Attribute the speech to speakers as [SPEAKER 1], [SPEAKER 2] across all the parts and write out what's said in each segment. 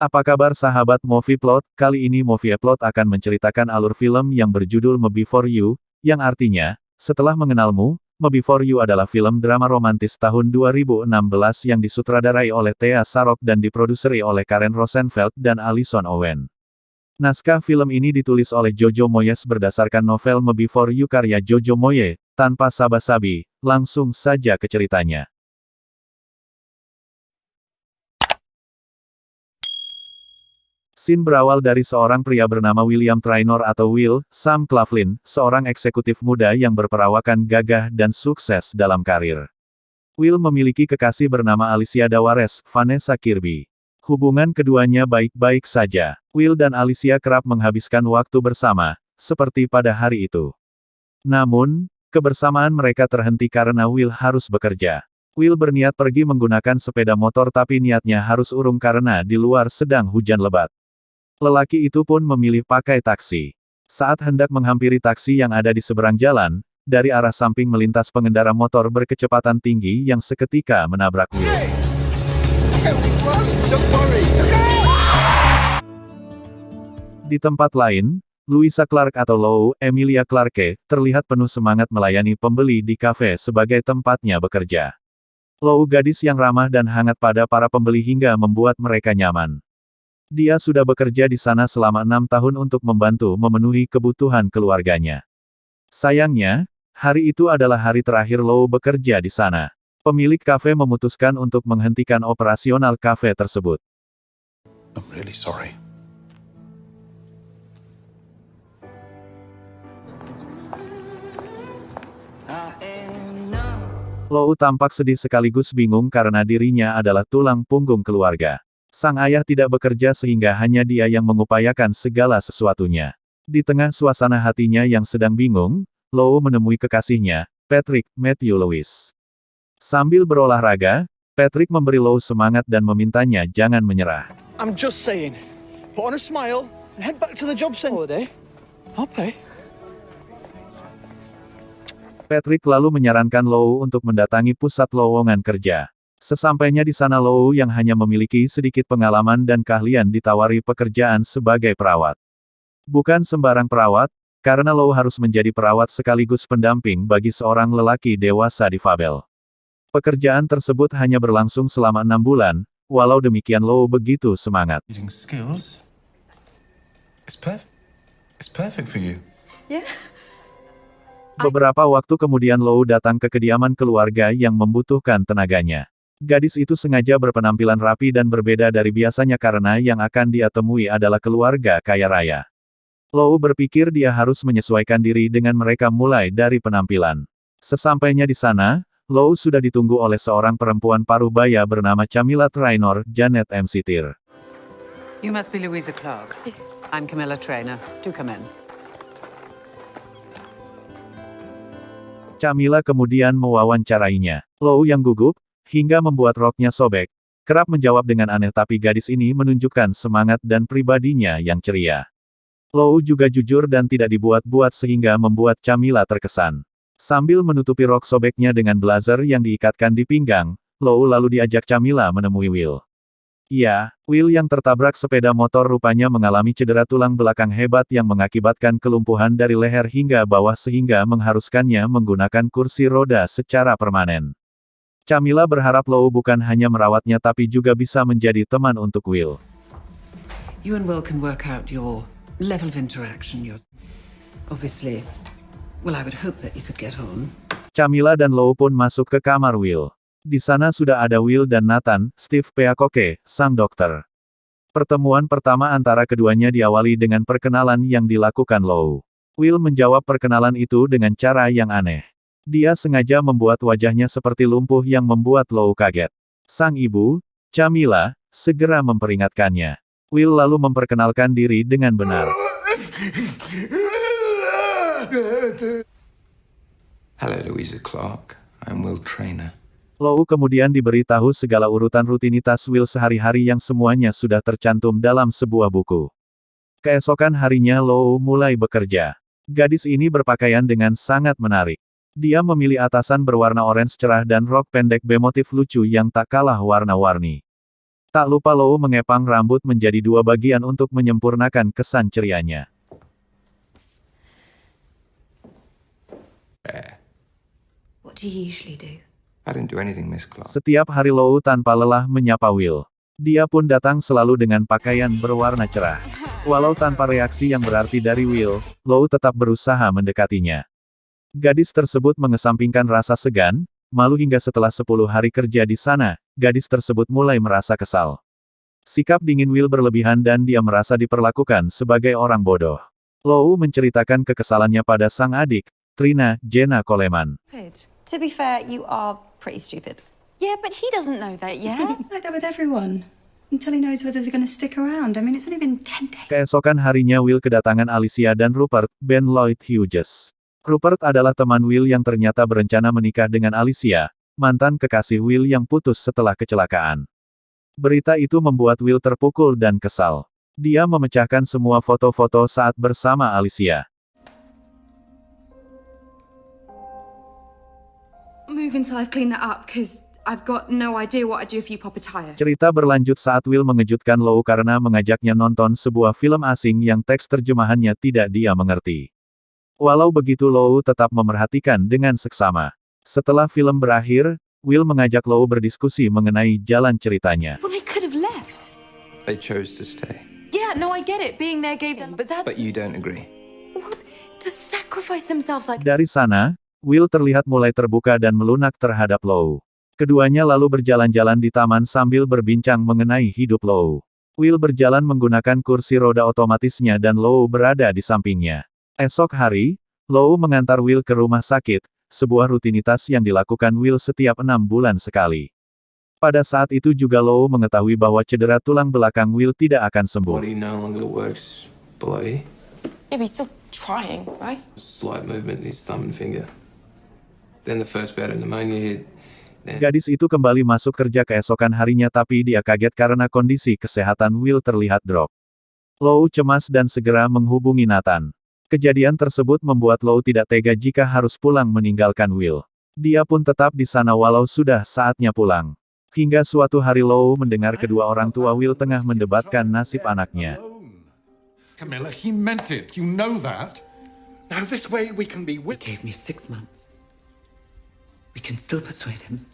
[SPEAKER 1] Apa kabar sahabat Movie Plot? Kali ini Movie Plot akan menceritakan alur film yang berjudul Me Before You, yang artinya, setelah mengenalmu. Me Before You adalah film drama romantis tahun 2016 yang disutradarai oleh Thea Sarok dan diproduseri oleh Karen Rosenfeld dan Alison Owen. Naskah film ini ditulis oleh Jojo Moyes berdasarkan novel Me Before You karya Jojo Moyes. Tanpa basa-basi, langsung saja ke ceritanya. Scene berawal dari seorang pria bernama William Traynor atau Will, Sam Claflin, seorang eksekutif muda yang berperawakan gagah dan sukses dalam karir. Will memiliki kekasih bernama Alicia Dawares, Vanessa Kirby. Hubungan keduanya baik-baik saja. Will dan Alicia kerap menghabiskan waktu bersama, seperti pada hari itu. Namun, kebersamaan mereka terhenti karena Will harus bekerja. Will berniat pergi menggunakan sepeda motor tapi niatnya harus urung karena di luar sedang hujan lebat. Lelaki itu pun memilih pakai taksi. Saat hendak menghampiri taksi yang ada di seberang jalan, dari arah samping melintas pengendara motor berkecepatan tinggi yang seketika menabrak Will. Di tempat lain, Louisa Clark atau Lou Emilia Clarke, terlihat penuh semangat melayani pembeli di kafe sebagai tempatnya bekerja. Lou gadis yang ramah dan hangat pada para pembeli hingga membuat mereka nyaman. Dia sudah bekerja di sana selama 6 tahun untuk membantu memenuhi kebutuhan keluarganya. Sayangnya, hari itu adalah hari terakhir Lou bekerja di sana. Pemilik kafe memutuskan untuk menghentikan operasional kafe tersebut.
[SPEAKER 2] I'm really sorry.
[SPEAKER 1] Lou tampak sedih sekaligus bingung karena dirinya adalah tulang punggung keluarga. Sang ayah tidak bekerja sehingga hanya dia yang mengupayakan segala sesuatunya. Di tengah suasana hatinya yang sedang bingung, Lou menemui kekasihnya, Patrick Matthew Lewis. Sambil berolahraga, Patrick memberi Lou semangat dan memintanya jangan menyerah.
[SPEAKER 3] I'm just saying, put on a smile and head back to the job center. I'll pay.
[SPEAKER 1] Patrick lalu menyarankan Lou untuk mendatangi pusat lowongan kerja. Sesampainya di sana Lou yang hanya memiliki sedikit pengalaman dan keahlian ditawari pekerjaan sebagai perawat. Bukan sembarang perawat, karena Lou harus menjadi perawat sekaligus pendamping bagi seorang lelaki dewasa difabel. Pekerjaan tersebut hanya berlangsung selama 6 bulan, walau demikian Lou begitu semangat.
[SPEAKER 2] Eating skills. It's perfect for you.
[SPEAKER 4] Yeah.
[SPEAKER 1] Beberapa waktu kemudian Lou datang ke kediaman keluarga yang membutuhkan tenaganya. Gadis itu sengaja berpenampilan rapi dan berbeda dari biasanya karena yang akan dia temui adalah keluarga kaya raya. Lou berpikir dia harus menyesuaikan diri dengan mereka mulai dari penampilan. Sesampainya di sana, Lou sudah ditunggu oleh seorang perempuan paruh baya bernama Camilla Traynor, Janet McTeer.
[SPEAKER 5] You must be Louisa Clark. I'm Camilla Traynor. Do come in.
[SPEAKER 1] Camilla kemudian mewawancarainya. Lou yang gugup, hingga membuat roknya sobek, kerap menjawab dengan aneh tapi gadis ini menunjukkan semangat dan pribadinya yang ceria. Lou juga jujur dan tidak dibuat-buat sehingga membuat Camilla terkesan. Sambil menutupi rok sobeknya dengan blazer yang diikatkan di pinggang, Lou lalu diajak Camilla menemui Will. Ya, Will yang tertabrak sepeda motor rupanya mengalami cedera tulang belakang hebat yang mengakibatkan kelumpuhan dari leher hingga bawah sehingga mengharuskannya menggunakan kursi roda secara permanen. Camilla berharap Lou bukan hanya merawatnya tapi juga bisa menjadi teman untuk Will.
[SPEAKER 5] You and Will can work out your level of interaction. Obviously, well, I would hope that you could get on.
[SPEAKER 1] Camilla dan Lou pun masuk ke kamar Will. Di sana sudah ada Will dan Nathan, Steve Peacock, sang dokter. Pertemuan pertama antara keduanya diawali dengan perkenalan yang dilakukan Lou. Will menjawab perkenalan itu dengan cara yang aneh. Dia sengaja membuat wajahnya seperti lumpuh yang membuat Lou kaget. Sang ibu, Camilla, segera memperingatkannya. Will lalu memperkenalkan diri dengan benar.
[SPEAKER 2] Hello, Louisa Clark. I'm Will Traynor.
[SPEAKER 1] Lou kemudian diberitahu segala urutan rutinitas Will sehari-hari yang semuanya sudah tercantum dalam sebuah buku. Keesokan harinya Lou mulai bekerja. Gadis ini berpakaian dengan sangat menarik. Dia memilih atasan berwarna orange cerah dan rok pendek bermotif lucu yang tak kalah warna-warni. Tak lupa Lou mengepang rambut menjadi dua bagian untuk menyempurnakan kesan cerianya.
[SPEAKER 4] What do you usually do?
[SPEAKER 2] I didn't do anything, Miss Clark.
[SPEAKER 1] Setiap hari Lou tanpa lelah menyapa Will. Dia pun datang selalu dengan pakaian berwarna cerah. Walau tanpa reaksi yang berarti dari Will, Lou tetap berusaha mendekatinya. Gadis tersebut mengesampingkan rasa segan, malu hingga setelah 10 hari kerja di sana, gadis tersebut mulai merasa kesal. Sikap dingin Will berlebihan dan dia merasa diperlakukan sebagai orang bodoh. Lou menceritakan kekesalannya pada sang adik, Trina Jenna Coleman.
[SPEAKER 6] To be fair, you are pretty stupid.
[SPEAKER 4] Yeah, but he doesn't know that yet.
[SPEAKER 6] Like that with everyone. Until he knows whether they're going to stick around. I mean, it's only been 10 days.
[SPEAKER 1] Keesokan harinya Will kedatangan Alicia dan Rupert, Ben Lloyd Hughes. Rupert adalah teman Will yang ternyata berencana menikah dengan Alicia, mantan kekasih Will yang putus setelah kecelakaan. Berita itu membuat Will terpukul dan kesal. Dia memecahkan semua foto-foto saat bersama Alicia.
[SPEAKER 4] Move until I've cleaned that up, because I've got no idea what I'd do if you pop a tire.
[SPEAKER 1] Cerita berlanjut saat Will mengejutkan Lou karena mengajaknya nonton sebuah film asing yang teks terjemahannya tidak dia mengerti. Walau begitu Lou tetap memerhatikan dengan seksama. Setelah film berakhir, Will mengajak Lou berdiskusi mengenai jalan ceritanya.
[SPEAKER 4] Well, they could have left.
[SPEAKER 2] They chose to stay.
[SPEAKER 4] Yeah, no, I get it. Being there gave them, but that's...
[SPEAKER 2] But you don't agree.
[SPEAKER 4] What? To sacrifice themselves like...
[SPEAKER 1] Dari sana, Will terlihat mulai terbuka dan melunak terhadap Lou. Keduanya lalu berjalan-jalan di taman sambil berbincang mengenai hidup Lou. Will berjalan menggunakan kursi roda otomatisnya dan Lou berada di sampingnya. Esok hari, Lou mengantar Will ke rumah sakit, sebuah rutinitas yang dilakukan Will setiap 6 bulan sekali. Pada saat itu juga Lou mengetahui bahwa cedera tulang belakang Will tidak akan sembuh.
[SPEAKER 2] Body no longer works below you.
[SPEAKER 4] Yeah, but he's still trying, right?
[SPEAKER 2] Slight movement in his thumb and finger. Then the first bout of pneumonia hit.
[SPEAKER 1] Gadis itu kembali masuk kerja keesokan harinya tapi dia kaget karena kondisi kesehatan Will terlihat drop. Lou cemas dan segera menghubungi Nathan. Kejadian tersebut membuat Lou tidak tega jika harus pulang meninggalkan Will. Dia pun tetap di sana walau sudah saatnya pulang. Hingga suatu hari Lou mendengar kedua orang tua Will tengah mendebatkan nasib anaknya.
[SPEAKER 7] Camilla, he meant it. You know that. Now this way we can be
[SPEAKER 5] He gave me 6 months. We can still persuade him.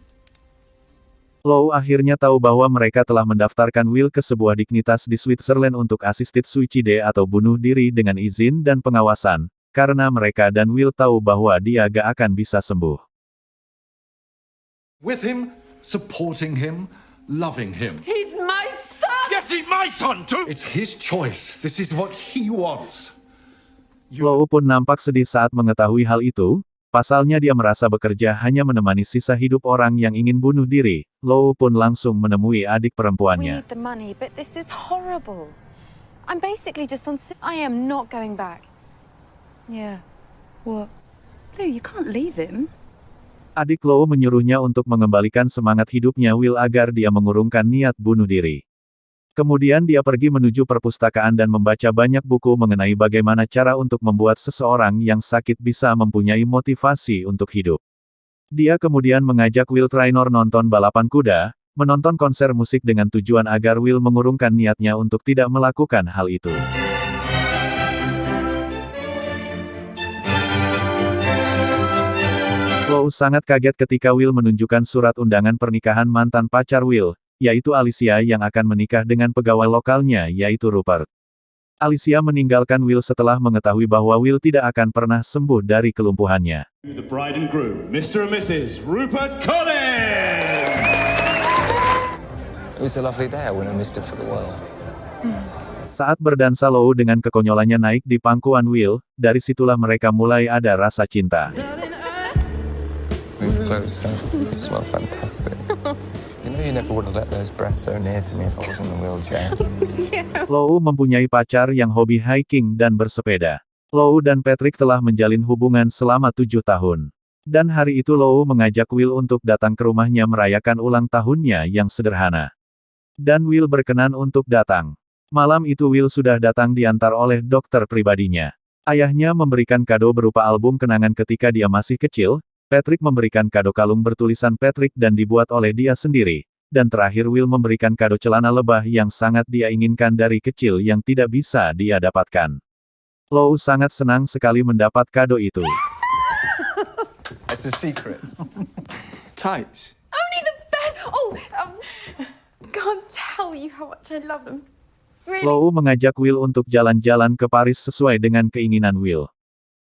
[SPEAKER 1] Lou akhirnya tahu bahwa mereka telah mendaftarkan Will ke sebuah dignitas di Switzerland untuk assisted suicide atau bunuh diri dengan izin dan pengawasan, karena mereka dan Will tahu bahwa dia gak akan bisa sembuh.
[SPEAKER 7] with him, supporting him, loving him.
[SPEAKER 4] He's my son!
[SPEAKER 7] Yes, he's my son too! It's his choice. This is what he wants.
[SPEAKER 1] Lou pun nampak sedih saat mengetahui hal itu. Pasalnya dia merasa bekerja hanya menemani sisa hidup orang yang ingin bunuh diri. Lou pun langsung menemui adik
[SPEAKER 8] We
[SPEAKER 1] perempuannya.
[SPEAKER 8] need the money, but this is horrible. I'm basically just on... I am not going back.
[SPEAKER 6] Yeah. What? Lou, you can't leave him.
[SPEAKER 1] Adik Lou menyuruhnya untuk mengembalikan semangat hidupnya Will agar dia mengurungkan niat bunuh diri. Kemudian dia pergi menuju perpustakaan dan membaca banyak buku mengenai bagaimana cara untuk membuat seseorang yang sakit bisa mempunyai motivasi untuk hidup. Dia kemudian mengajak Will Trainor nonton balapan kuda, menonton konser musik dengan tujuan agar Will mengurungkan niatnya untuk tidak melakukan hal itu. Lou sangat kaget ketika Will menunjukkan surat undangan pernikahan mantan pacar Will, yaitu Alicia yang akan menikah dengan pegawai lokalnya yaitu Rupert. Alicia meninggalkan Will setelah mengetahui bahwa Will tidak akan pernah sembuh dari kelumpuhannya.
[SPEAKER 9] The bride and groom, Mr. and Mrs. Rupert Collins!
[SPEAKER 2] It was a lovely day. I wouldn't have missed it for the world.
[SPEAKER 1] Saat berdansa Lou dengan kekonyolannya naik di pangkuan Will, dari situlah mereka mulai ada rasa cinta.
[SPEAKER 2] Move closer. You smell fantastic. You know you never would have let those breasts so near to me if I was in the wheelchair.
[SPEAKER 1] Lou mempunyai pacar yang hobi hiking dan bersepeda. Lou dan Patrick telah menjalin hubungan selama 7 tahun. Dan hari itu Lou mengajak Will untuk datang ke rumahnya merayakan ulang tahunnya yang sederhana. Dan Will berkenan untuk datang. Malam itu Will sudah datang diantar oleh dokter pribadinya. Ayahnya memberikan kado berupa album kenangan ketika dia masih kecil. Patrick memberikan kado kalung bertulisan Patrick dan dibuat oleh dia sendiri. dan terakhir Will memberikan kado celana lebah yang sangat dia inginkan dari kecil yang tidak bisa dia dapatkan. Lou sangat senang sekali mendapat kado itu.
[SPEAKER 2] It's a secret.
[SPEAKER 3] Tights.
[SPEAKER 4] Only the best. Oh, can't tell you how much I love them. Really.
[SPEAKER 1] Lou mengajak Will untuk jalan-jalan ke Paris sesuai dengan keinginan Will.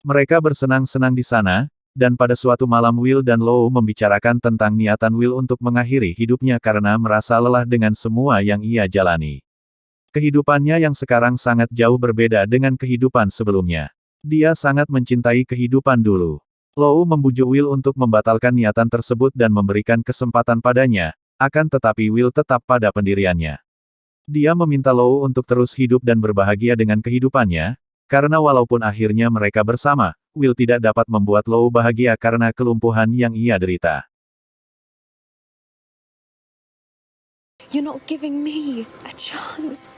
[SPEAKER 1] Mereka bersenang-senang di sana, dan pada suatu malam Will dan Lou membicarakan tentang niatan Will untuk mengakhiri hidupnya karena merasa lelah dengan semua yang ia jalani. Kehidupannya yang sekarang sangat jauh berbeda dengan kehidupan sebelumnya. Dia sangat mencintai kehidupan dulu. Lou membujuk Will untuk membatalkan niatan tersebut dan memberikan kesempatan padanya, akan tetapi Will tetap pada pendiriannya. Dia meminta Lou untuk terus hidup dan berbahagia dengan kehidupannya, karena walaupun akhirnya mereka bersama, Will tidak dapat membuat Lou bahagia karena kelumpuhan yang ia derita.
[SPEAKER 8] You're not giving me a chance.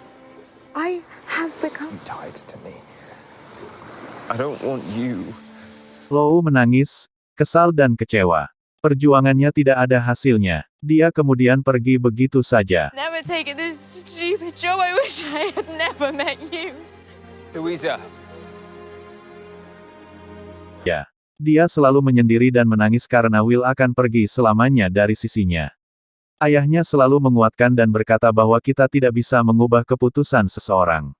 [SPEAKER 8] I have become...
[SPEAKER 2] You died to me. I don't want you.
[SPEAKER 1] Lou menangis, kesal dan kecewa. Perjuangannya tidak ada hasilnya. Dia kemudian pergi begitu saja.
[SPEAKER 8] Never taken this stupid job. I wish I had never met you.
[SPEAKER 2] Louisa.
[SPEAKER 1] Ya. Dia selalu menyendiri dan menangis karena Will akan pergi selamanya dari sisinya. Ayahnya selalu menguatkan dan berkata bahwa kita tidak bisa mengubah keputusan seseorang.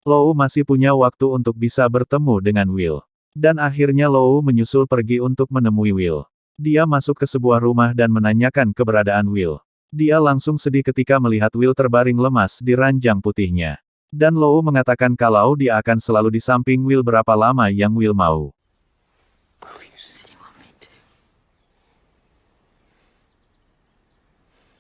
[SPEAKER 1] Lou masih punya waktu untuk bisa bertemu dengan Will. Dan akhirnya Lou menyusul pergi untuk menemui Will. Dia masuk ke sebuah rumah dan menanyakan keberadaan Will. Dia langsung sedih ketika melihat Will terbaring lemas di ranjang putihnya. Dan Lou mengatakan kalau dia akan selalu di samping Will berapa lama yang Will mau.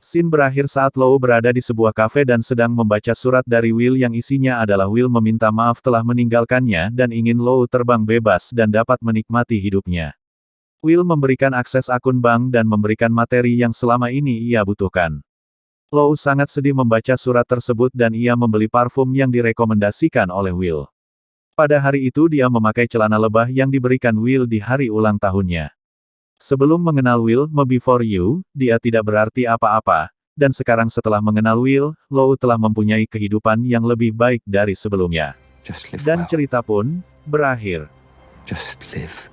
[SPEAKER 1] Scene berakhir saat Lou berada di sebuah kafe dan sedang membaca surat dari Will yang isinya adalah Will meminta maaf telah meninggalkannya dan ingin Lou terbang bebas dan dapat menikmati hidupnya. Will memberikan akses akun bank dan memberikan materi yang selama ini ia butuhkan. Lou sangat sedih membaca surat tersebut dan ia membeli parfum yang direkomendasikan oleh Will. Pada hari itu dia memakai celana lebah yang diberikan Will di hari ulang tahunnya. Sebelum mengenal Will, Me Before You, dia tidak berarti apa-apa, dan sekarang setelah mengenal Will, Lou telah mempunyai kehidupan yang lebih baik dari sebelumnya. Dan cerita pun berakhir.
[SPEAKER 2] Just live.